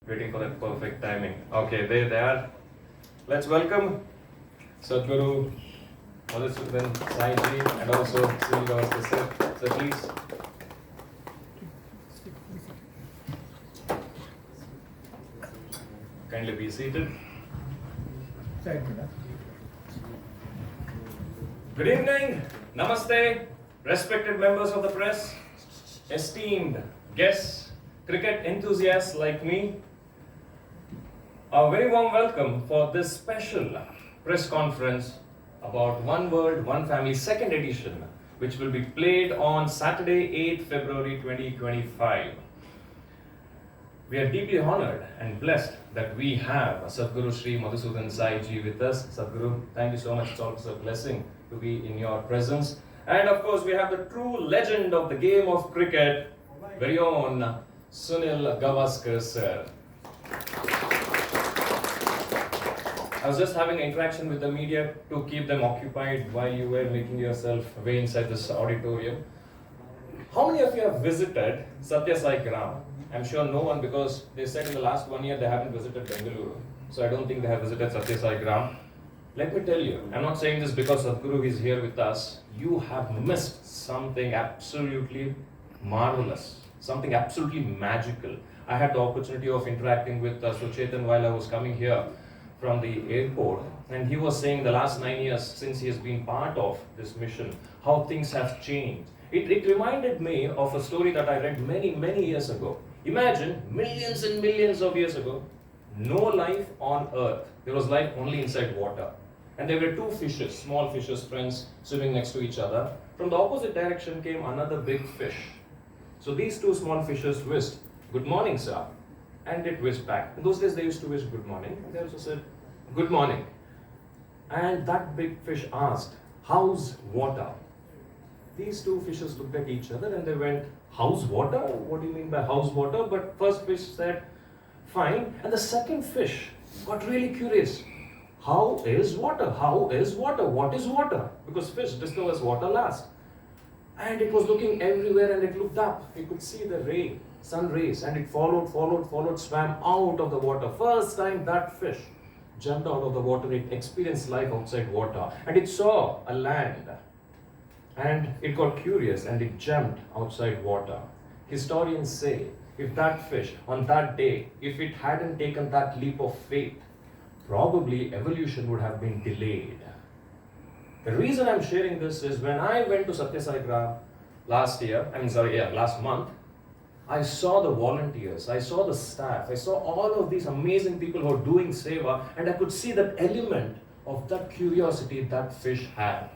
Waiting for that perfect timing. Okay, there they are. Let's welcome Sadguru Madhusudan Sai and also Sunil Gavaskar sir. So please. Kindly be seated. Good evening, namaste, respected members of the press, esteemed guests, cricket enthusiasts like me. A very warm welcome for this special press conference about One World, One Family, second edition, which will be played on Saturday, 8th February 2025. We are deeply honored and blessed that we have Sadguru Sri Madhusudan Sai with us. Sadguru, thank you so much. It's always a blessing to be in your presence. And of course, we have the true legend of the game of cricket, very own Sunil Gavaskar sir. I was just having an interaction with the media to keep them occupied while you were making yourself way inside this auditorium. How many of you have visited Sathya Sai Grama? I'm sure no one, because they said in the last 1 year they haven't visited Bengaluru. So I don't think they have visited Sathya Sai Grama. Let me tell you, I'm not saying this because Sadguru is here with us. You have missed something absolutely marvelous, something absolutely magical. I had the opportunity of interacting with Suchetan while I was coming here from the airport, and he was saying the last 9 years since he has been part of this mission, how things have changed. It reminded me of a story that I read many years ago. Imagine millions and millions of years ago, no life on earth. There was life only inside water. And there were two fishes, small fishes, friends, swimming next to each other. From the opposite direction came another big fish. So these two small fishes wished, "Good morning, sir." And it whizzed back. In those days, they used to wish good morning. And they also said, "Good morning." And that big fish asked, "How's water?" These two fishes looked at each other and they went, "How's water? What do you mean by how's water?" But first fish said, "Fine." And the second fish got really curious. "How is water? How is water? What is water?" Because fish discovers water last. And it was looking everywhere and it looked up. It could see the ray, sun rays, and it followed, swam out of the water. First time that fish jumped out of the water, it experienced life outside water. And it saw a land. And it got curious and it jumped outside water. Historians say, if that fish on that day, if it hadn't taken that leap of faith, probably evolution would have been delayed. The reason I'm sharing this is when I went to Sathya Sai Grama last month, I saw the volunteers, I saw the staff, I saw all of these amazing people who are doing seva, and I could see that element of that curiosity that fish had.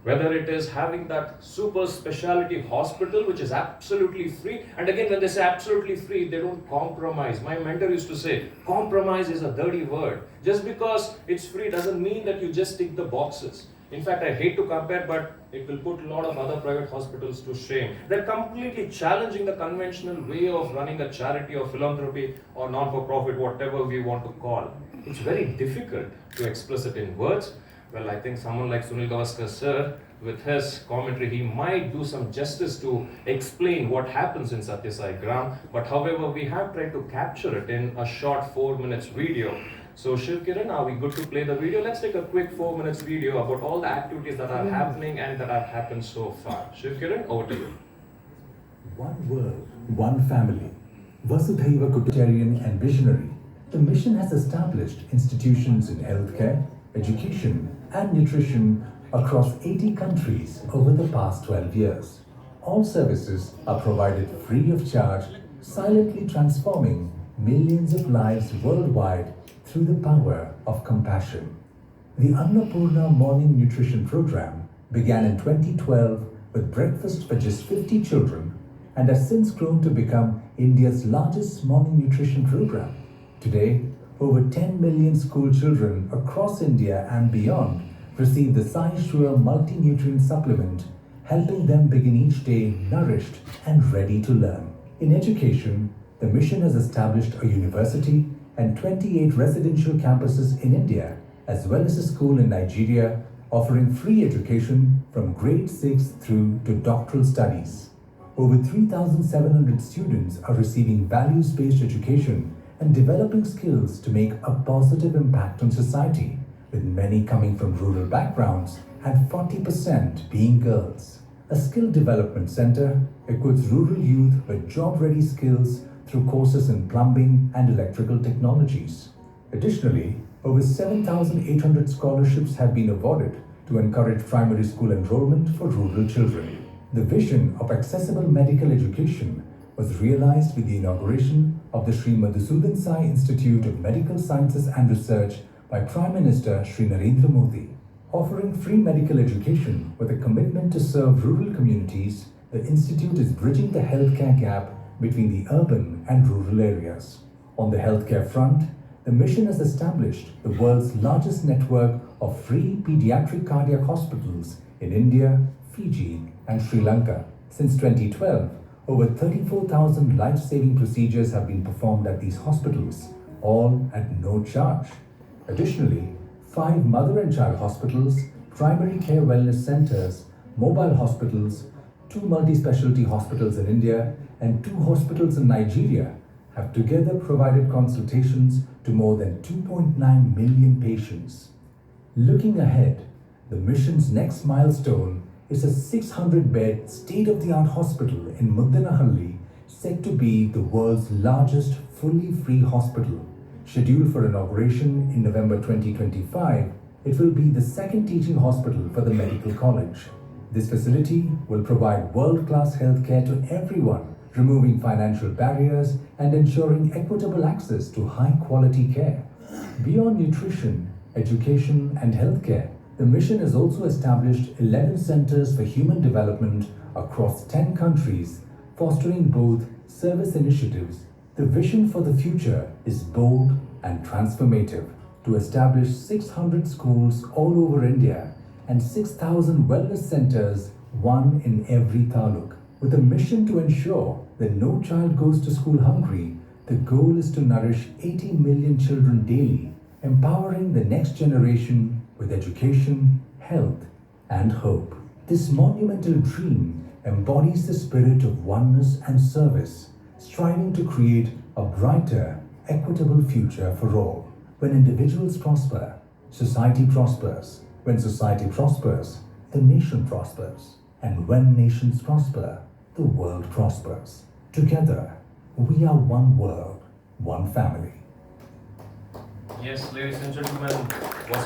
Whether it is having that super specialty hospital, which is absolutely free. And again, when they say absolutely free, they don't compromise. My mentor used to say, compromise is a dirty word. Just because it's free doesn't mean that you just tick the boxes. In fact, I hate to compare, but it will put a lot of other private hospitals to shame. They're completely challenging the conventional way of running a charity or philanthropy or non-for-profit, whatever we want to call. It's very difficult to express it in words. Well, I think someone like Sunil Gavaskar sir, with his commentary, he might do some justice to explain what happens in Sathya Sai Grama. But however, we have tried to capture it in a short 4 minutes video. So Shiv Kiran, are we good to play the video? Let's take a quick 4 minutes video about all the activities that are happening and that have happened so far. Shiv Kiran, over to you. One world, one family. Vasudhaiva, humanitarian and visionary. The mission has established institutions in healthcare, education and nutrition across 80 countries over the past 12 years. All services are provided free of charge, silently transforming millions of lives worldwide through the power of compassion. The Annapurna Morning Nutrition Program began in 2012 with breakfast for just 50 children and has since grown to become India's largest morning nutrition program. Today, over 10 million school children across India and beyond receive the Sai Sure multi-nutrient supplement, helping them begin each day nourished and ready to learn. In education, the mission has established a university and 28 residential campuses in India, as well as a school in Nigeria, offering free education from grade 6 through to doctoral studies. Over 3,700 students are receiving values-based education and developing skills to make a positive impact on society, with many coming from rural backgrounds and 40% being girls. A skill development center equips rural youth with job-ready skills through courses in plumbing and electrical technologies. Additionally, over 7,800 scholarships have been awarded to encourage primary school enrollment for rural children. The vision of accessible medical education was realized with the inauguration of the Sri Madhusudan Sai Institute of Medical Sciences and Research by Prime Minister Sri Narendra Modi. Offering free medical education with a commitment to serve rural communities, the institute is bridging the healthcare gap between the urban and rural areas. On the healthcare front, the mission has established the world's largest network of free pediatric cardiac hospitals in India, Fiji, and Sri Lanka. Since 2012, over 34,000 life-saving procedures have been performed at these hospitals, all at no charge. Additionally, 5 mother and child hospitals, primary care wellness centers, mobile hospitals, 2 multi-specialty hospitals in India, and 2 hospitals in Nigeria have together provided consultations to more than 2.9 million patients. Looking ahead, the mission's next milestone is a 600-bed state-of-the-art hospital in Muddenahalli, said to be the world's largest fully free hospital. Scheduled for inauguration in November 2025, it will be the second teaching hospital for the medical college. This facility will provide world-class healthcare to everyone, removing financial barriers and ensuring equitable access to high-quality care. Beyond nutrition, education, and healthcare, the mission has also established 11 centers for human development across 10 countries, fostering both service initiatives. The vision for the future is bold and transformative: to establish 600 schools all over India and 6,000 wellness centers, one in every taluk. With a mission to ensure that no child goes to school hungry, the goal is to nourish 80 million children daily, empowering the next generation with education, health, and hope. This monumental dream embodies the spirit of oneness and service, striving to create a brighter, equitable future for all. When individuals prosper, society prospers. When society prospers, the nation prospers. And when nations prosper, the world prospers. Together, we are one world, one family. Yes, ladies and gentlemen, was